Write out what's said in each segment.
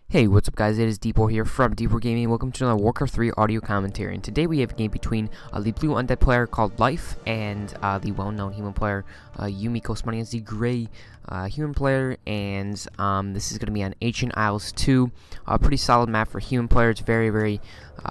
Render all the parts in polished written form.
Hey, what's up guys, it is DPor here from DPorGaming. Welcome to another Warcraft 3 audio commentary, and today we have a game between the blue undead player called Life and the well-known human player Yumiko, spawning as the gray human player, and this is going to be on Ancient Isles 2. A pretty solid map for human player. It's very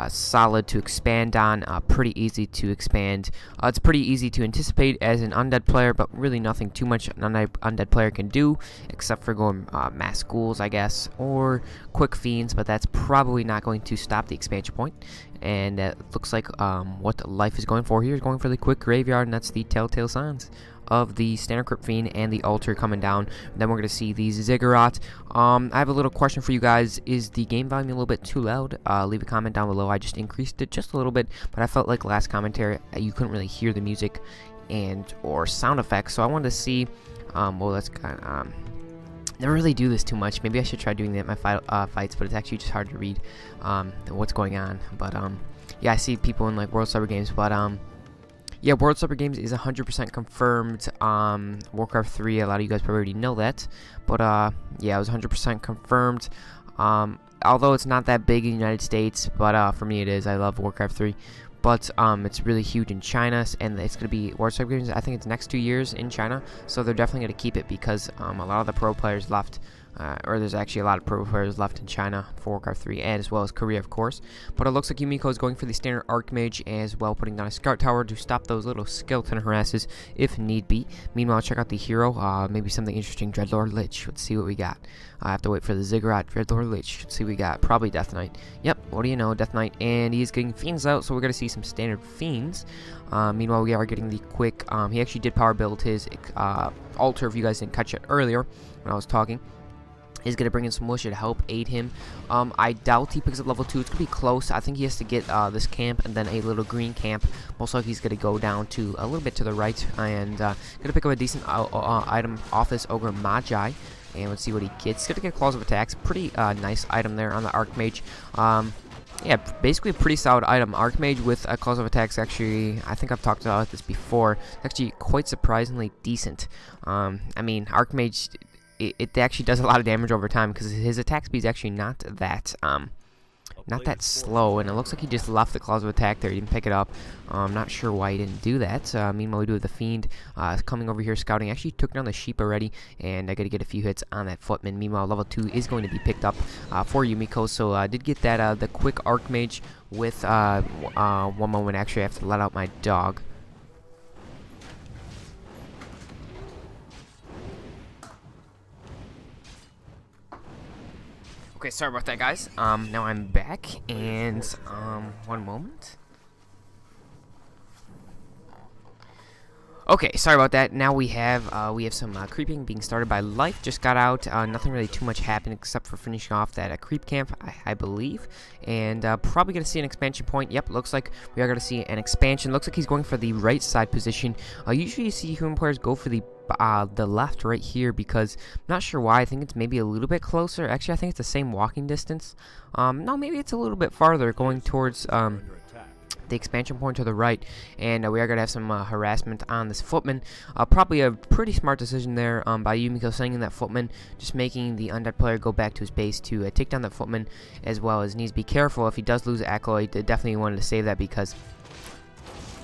solid to expand on, pretty easy to expand. It's pretty easy to anticipate as an undead player, but really nothing too much an undead player can do, except for going mass ghouls, I guess, or quick fiends, but that's probably not going to stop the expansion point. And it looks like what Life is going for here is going for the quick graveyard, and that's the telltale signs of the standard crypt fiend and the altar coming down. Then we're going to see the ziggurat. I have a little question for you guys. Is the game volume a little bit too loud? Leave a comment down below. I just increased it just a little bit, but I felt like last commentary you couldn't really hear the music and or sound effects, so I wanted to see well, that's kind of never really do this too much. Maybe I should try doing that in my fights, but it's actually just hard to read what's going on. But yeah, I see people in like World Cyber Games, but yeah, World Cyber Games is 100% confirmed. Warcraft 3, a lot of you guys probably already know that, but yeah, it was 100% confirmed. Although it's not that big in the United States, but for me it is. I love Warcraft 3. But it's really huge in China, and it's going to be World Cyber Games, I think it's next 2 years in China, so they're definitely going to keep it because a lot of the pro players left, or there's actually a lot of pro players left in China for Warcraft 3, and as well as Korea, of course. But it looks like Yumiko is going for the standard Archmage as well, putting down a Scout Tower to stop those little skeleton harasses if need be. Meanwhile, check out the hero, maybe something interesting, Dreadlord Lich. Let's see what we got. I have to wait for the ziggurat. Dreadlord Lich. Let's see what we got. Probably Death Knight. Yep, what do you know, Death Knight. And he's getting fiends out, so we're going to see some standard fiends. Meanwhile, we are getting the quick, he actually did power build his altar, if you guys didn't catch it earlier when I was talking. He's going to bring in some militia to help aid him. I doubt he picks up level 2. It's going to be close. I think he has to get this camp and then a little green camp. Most likely he's going to go down to a little bit to the right and going to pick up a decent item off this Ogre Magi. And let's see what he gets. He's going to get Claws of Attacks. Pretty nice item there on the Archmage. Yeah, basically a pretty solid item. Archmage with Claws of Attacks, actually, I think I've talked about this before. It's actually quite surprisingly decent. I mean, Archmage, it actually does a lot of damage over time because his attack speed is actually not that slow, and it looks like he just left the Claws of Attack there. He didn't pick it up. I'm not sure why he didn't do that. Meanwhile, we do have the Fiend coming over here scouting. Actually took down the sheep already, and I got to get a few hits on that footman. Meanwhile, level 2 is going to be picked up for Yumiko, so I did get that the quick Archmage with one moment. Actually, I have to let out my dog. Okay, sorry about that, guys. Now I'm back, and one moment. Okay, sorry about that. Now we have some creeping being started by Life. Just got out. Nothing really too much happened except for finishing off that creep camp, I believe. And probably going to see an expansion point. Yep, looks like we are going to see an expansion. Looks like he's going for the right side position. Usually you see human players go for the left right here because I'm not sure why. I think it's maybe a little bit closer. Actually, I think it's the same walking distance. No, maybe it's a little bit farther going towards the expansion point to the right, and we are going to have some harassment on this footman. Probably a pretty smart decision there by Yumiko, sending that footman, just making the undead player go back to his base to take down that footman, as well as needs to be careful if he does lose Acolyte. Definitely wanted to save that because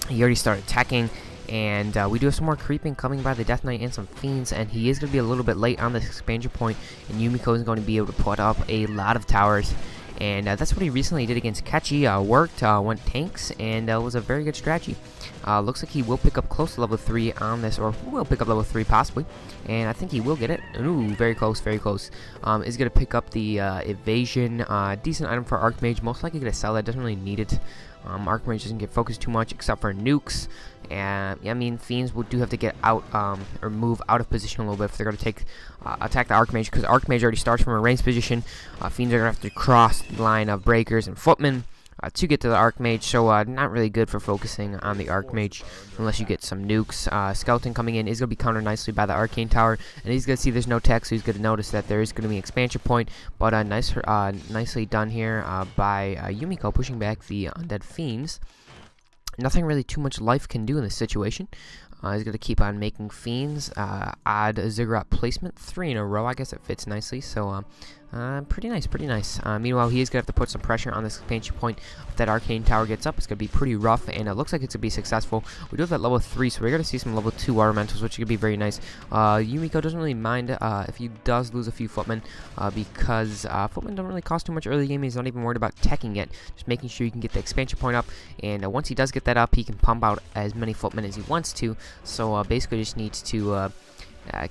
he already started attacking. And we do have some more creeping coming by the Death Knight and some fiends, and he is going to be a little bit late on this expansion point, and Yumiko is going to be able to put up a lot of towers. And that's what he recently did against Kechi. Worked, went tanks, and was a very good strategy. Looks like he will pick up close to level 3 on this, or will pick up level 3 possibly. And I think he will get it. Ooh, very close, very close. Is going to pick up the evasion. Decent item for Archmage. Most likely going to sell it. Doesn't really need it. Archmage doesn't get focused too much except for nukes. And I mean, fiends do have to get out or move out of position a little bit if they're going to take attack the Archmage, because Archmage already starts from a ranged position. Fiends are going to have to cross the line of breakers and footmen to get to the Archmage, so not really good for focusing on the Archmage unless you get some nukes. Skeleton coming in is going to be countered nicely by the Arcane Tower, and he's going to see there's no tech, so he's going to notice that there is going to be an expansion point, but nicely done here by Yumiko, pushing back the undead fiends. Nothing really too much Life can do in this situation. He's going to keep on making fiends. Odd ziggurat placement, 3 in a row. I guess it fits nicely. So Pretty nice, pretty nice. Meanwhile, he is going to have to put some pressure on this expansion point. If that arcane tower gets up, it's going to be pretty rough, and it looks like it's going to be successful. We do have that level 3, so we're going to see some level 2 water elementals, which is going to be very nice. Yumiko doesn't really mind if he does lose a few footmen, because footmen don't really cost too much early game. He's not even worried about teching it, just making sure you can get the expansion point up, and once he does get that up, he can pump out as many footmen as he wants to. So basically just needs to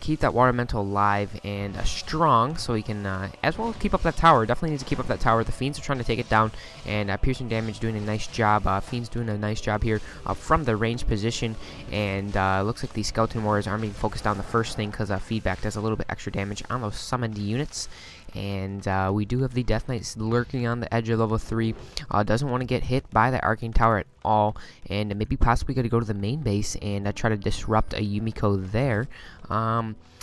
keep that water elemental alive and strong, so he can as well keep up that tower. Definitely needs to keep up that tower. The Fiends are trying to take it down, and piercing damage doing a nice job. Fiends doing a nice job here from the range position, and looks like the skeleton warriors aren't being focused on the first thing because feedback does a little bit extra damage on those summoned units. And we do have the Death Knight lurking on the edge of level 3. Doesn't want to get hit by the Arcane Tower at all. And maybe possibly going to go to the main base and try to disrupt a Yumiko there.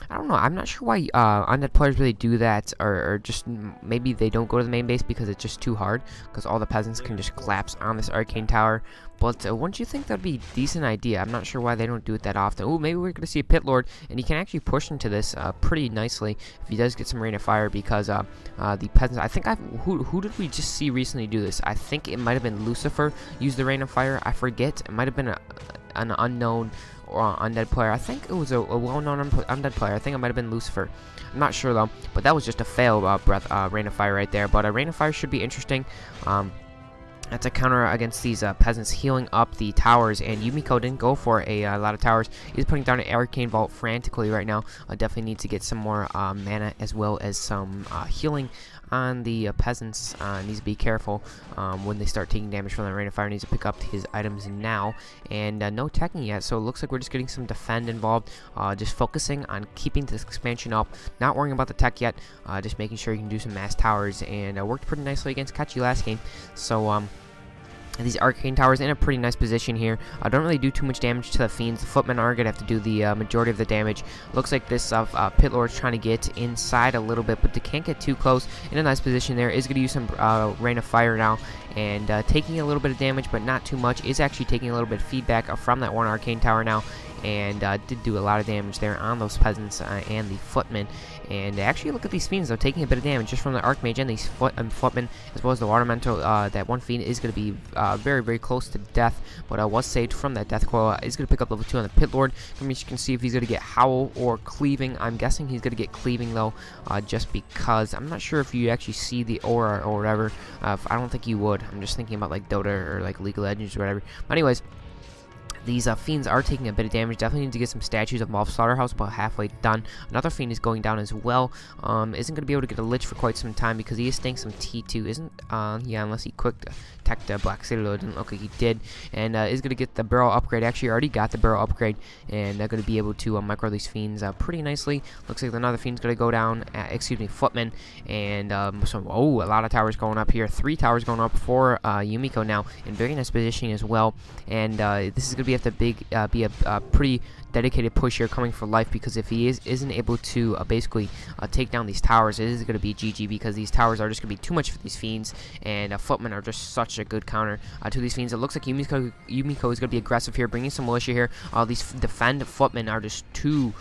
I don't know. I'm not sure why undead players really do that. Or just maybe they don't go to the main base because it's just too hard. Because all the peasants can just collapse on this Arcane Tower. But wouldn't you think that'd be a decent idea? I'm not sure why they don't do it that often. Oh, maybe we're going to see a Pit Lord, and he can actually push into this pretty nicely if he does get some Rain of Fire, because the peasants, I think who did we just see recently do this? I think it might have been Lucifer used the Rain of Fire. I forget. It might have been an unknown or undead player. I think it was a well-known undead player. I think it might have been Lucifer. I'm not sure though, but that was just a fail Rain of Fire right there. But a Rain of Fire should be interesting. That's a counter against these peasants healing up the towers, and Yumiko didn't go for a lot of towers. He's putting down an Arcane Vault frantically right now. Definitely needs to get some more mana as well as some healing on the peasants. Needs to be careful when they start taking damage from the Rain of Fire. Needs to pick up his items now, and no teching yet, so it looks like we're just getting some defend involved. Just focusing on keeping this expansion up, not worrying about the tech yet, just making sure you can do some mass towers, and worked pretty nicely against Kachi last game. So these Arcane Towers in a pretty nice position here. Don't really do too much damage to the Fiends. The Footmen are going to have to do the majority of the damage. Looks like this Pit Lord is trying to get inside a little bit, but they can't get too close. In a nice position there. Is going to use some Rain of Fire now, and taking a little bit of damage, but not too much. Is actually taking a little bit of feedback from that one Arcane Tower now, and did do a lot of damage there on those peasants and the footmen. And actually, look at these fiends, though, taking a bit of damage just from the Archmage and these footmen, as well as the Water Elemental. That one fiend is going to be very, very close to death, but was saved from that death coil. Is going to pick up level 2 on the Pit Lord. From which you can see if he's going to get Howl or Cleaving. I'm guessing he's going to get Cleaving, though, just because I'm not sure if you actually see the aura or whatever. I don't think you would. I'm just thinking about like Dota or like League of Legends or whatever. But anyways, these fiends are taking a bit of damage. Definitely need to get some statues of Mob Slaughterhouse, about halfway done. Another fiend is going down as well. Isn't going to be able to get a Lich for quite some time because he is staying some T2. Isn't, yeah, unless he quick tech the Black Citadel. It didn't look like he did. And is going to get the barrel upgrade. Actually, already got the barrel upgrade. And they're going to be able to micro these fiends pretty nicely. Looks like another fiend's going to go down. Excuse me, Footman. And a lot of towers going up here. 3 towers going up for Yumiko now. In very nice positioning as well. And this is going to be be a pretty dedicated push here coming for life, because if he isn't able to basically take down these towers, it is going to be GG, because these towers are just going to be too much for these fiends, and footmen are just such a good counter to these fiends. It looks like Yumiko is going to be aggressive here, bringing some militia here. These defend footmen are just too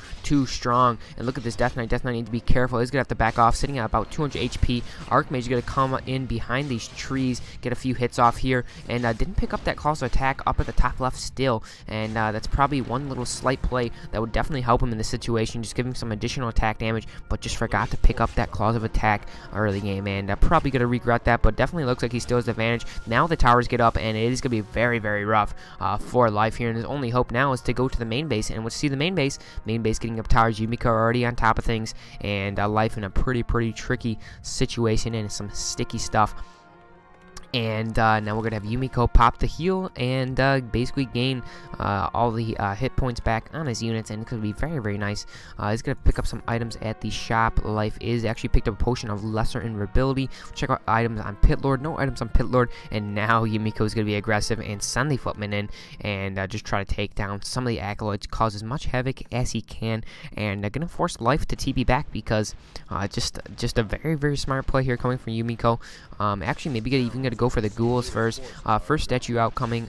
strong, and look at this Death Knight. Death Knight needs to be careful. He's going to have to back off, sitting at about 200 HP. Archmage is going to come in behind these trees, get a few hits off here, and didn't pick up that call to attack up at the top left still, and that's probably one little slight play that would definitely help him in this situation, just give him some additional attack damage, but just forgot to pick up that clause of attack early game, and probably going to regret that, but definitely looks like he still has the advantage. Now the towers get up, and it is going to be very, very rough for life here, and his only hope now is to go to the main base, and we'll see the main base getting up towers. Yumiko already on top of things, and life in a pretty tricky situation and some sticky stuff. And now we're going to have Yumiko pop the heal and basically gain all the hit points back on his units, and it's going to be very, very nice. He's going to pick up some items at the shop. Life is actually picked up a potion of lesser invulnerability. Check out items on Pit Lord. No items on Pit Lord. And now Yumiko is going to be aggressive and send the footmen in and just try to take down some of the acolytes, cause as much havoc as he can, and going to force Life to TP back, because just a very, very smart play here coming from Yumiko. Actually, maybe even going to to go for the ghouls first. First statue out coming.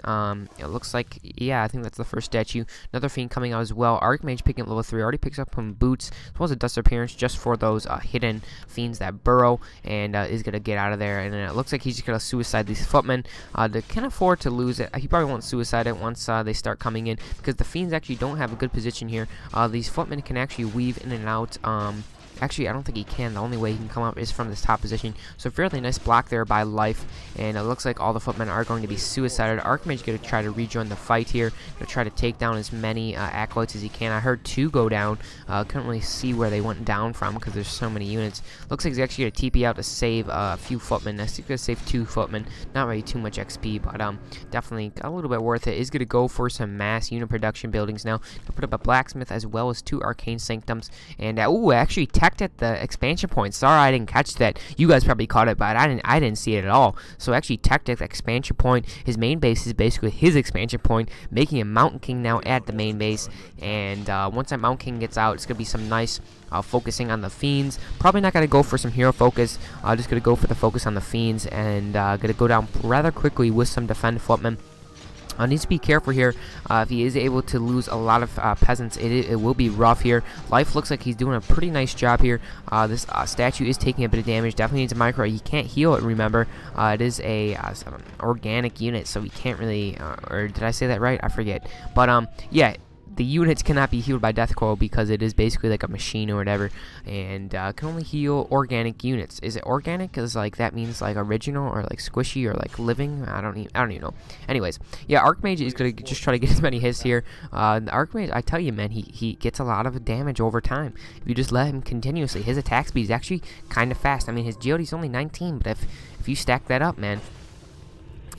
It looks like, yeah, I think that's the first statue. Another fiend coming out as well. Archmage picking up level 3. Already picks up some boots as well as a dust appearance just for those hidden fiends that burrow, and is gonna get out of there. And then it looks like he's just gonna suicide these footmen. They can afford to lose it. He probably won't suicide it once they start coming in, because the fiends actually don't have a good position here. These footmen can actually weave in and out. Actually, I don't think he can. The only way he can come up is from this top position. So fairly nice block there by Life. And it looks like all the footmen are going to be suicided. Archmage is going to try to rejoin the fight here. Going to try to take down as many acolytes as he can. I heard 2 go down. Couldn't really see where they went down from because there's so many units. Looks like he's actually going to TP out to save a few footmen. I think he's going to save 2 footmen. Not really too much XP, but definitely a little bit worth it. Is going to go for some mass unit production buildings now. To put up a blacksmith as well as 2 arcane sanctums. And actually at the expansion point. Sorry I didn't catch that. You guys probably caught it, but I didn't see it at all. So actually teched at the expansion point. His main base is basically his expansion point, making him Mountain King now at the main base. And once that Mountain King gets out, it's gonna be some nice focusing on the fiends. Probably not gonna go for some hero focus. Just gonna go for the focus on the fiends, and gonna go down rather quickly with some defend footmen. Needs to be careful here. If he is able to lose a lot of peasants, it will be rough here. Life looks like he's doing a pretty nice job here. This statue is taking a bit of damage. Definitely needs a micro. He can't heal it, remember. It is a organic unit, so he can't really... or did I say that right? I forget. But, yeah. The units cannot be healed by Death Coil because it is basically like a machine or whatever, and can only heal organic units. Is it organic? Because like that means like original or like squishy or like living. I don't even know. Anyways, yeah, Archmage is gonna just try to get as many hits here. The Archmage, I tell you, man, he gets a lot of damage over time if you just let him continuously. His attack speed is actually kind of fast. I mean, his GOD is only 19, but if you stack that up, man.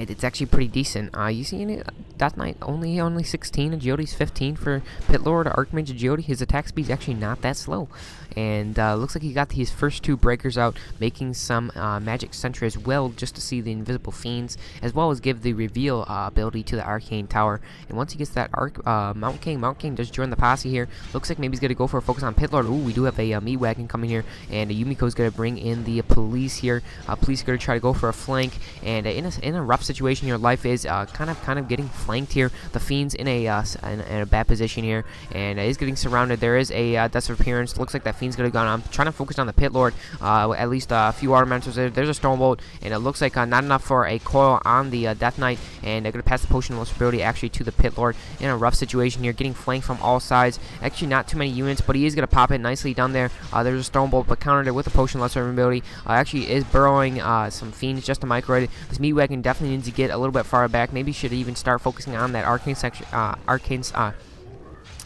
It's actually pretty decent. You see it? Death Knight only 16, agility's 15 for Pit Lord. Archmage agility, his attack speed's actually not that slow. And looks like he got his first 2 breakers out, making some magic sentry as well, just to see the invisible fiends, as well as give the reveal ability to the arcane tower. And once he gets that Mountain King does join the posse here. Looks like maybe he's gonna go for a focus on Pit Lord. Ooh, we do have a meat wagon coming here, and Yumiko's gonna bring in the police here. Police gonna try to go for a flank, and in a rough situation here, Life is kind of getting flanked here. The fiends in a bad position here, and is getting surrounded. There is a Death of Appearance. Looks like that fiend's gonna go on. I'm trying to focus on the Pit Lord. At least a few Automancers there. There's a Stormbolt, and it looks like not enough for a coil on the Death Knight, and they're gonna pass the potion of invulnerability actually to the Pit Lord. In a rough situation here, getting flanked from all sides. Actually, not too many units, but he is gonna pop it nicely down there. There's a Stormbolt, but countered it with the potion of lesser invulnerability. Actually, is burrowing some fiends just to micro it. This meat wagon definitely needs to get a little bit far back. Maybe should even start focusing on that arcane section,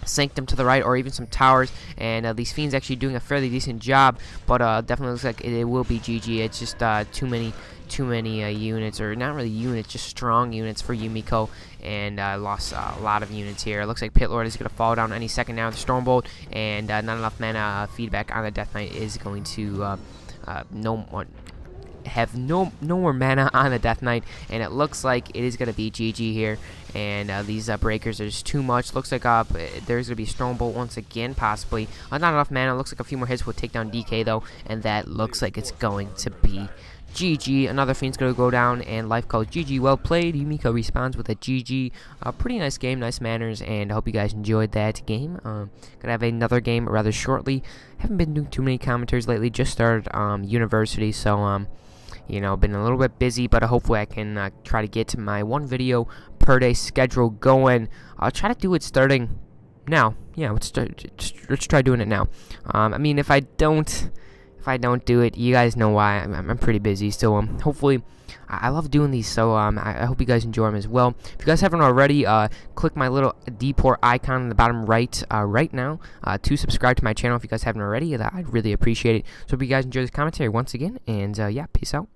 sanctum to the right, or even some towers. And these fiends actually doing a fairly decent job, but definitely looks like it will be GG. It's just too many units, or not really units, just strong units for Yumiko, and lost a lot of units here. It looks like Pit Lord is going to fall down any second now. The Stormbolt, and not enough mana feedback on the Death Knight is going to have no more mana on the Death Knight, and it looks like it is going to be GG here. And these breakers are just too much. Looks like there's going to be Stormbolt once again, possibly. Not enough mana. Looks like a few more hits will take down DK, though, and that looks like it's going to be GG. Another Fiend's going to go down, and Life calls GG. Well played. Yumiko responds with a GG. Pretty nice game, nice manners, and I hope you guys enjoyed that game. Gonna have another game rather shortly. Haven't been doing too many commentaries lately. Just started university, so you know, been a little bit busy, but hopefully I can try to get to my 1 video per day schedule going. I'll try to do it starting now. Yeah, let's try doing it now. I mean, if I don't do it, you guys know why. I'm pretty busy. So hopefully, I love doing these. So I hope you guys enjoy them as well. If you guys haven't already, click my little DPort icon in the bottom right right now to subscribe to my channel. If you guys haven't already, I'd really appreciate it. So hope you guys enjoy this commentary once again, and yeah, peace out.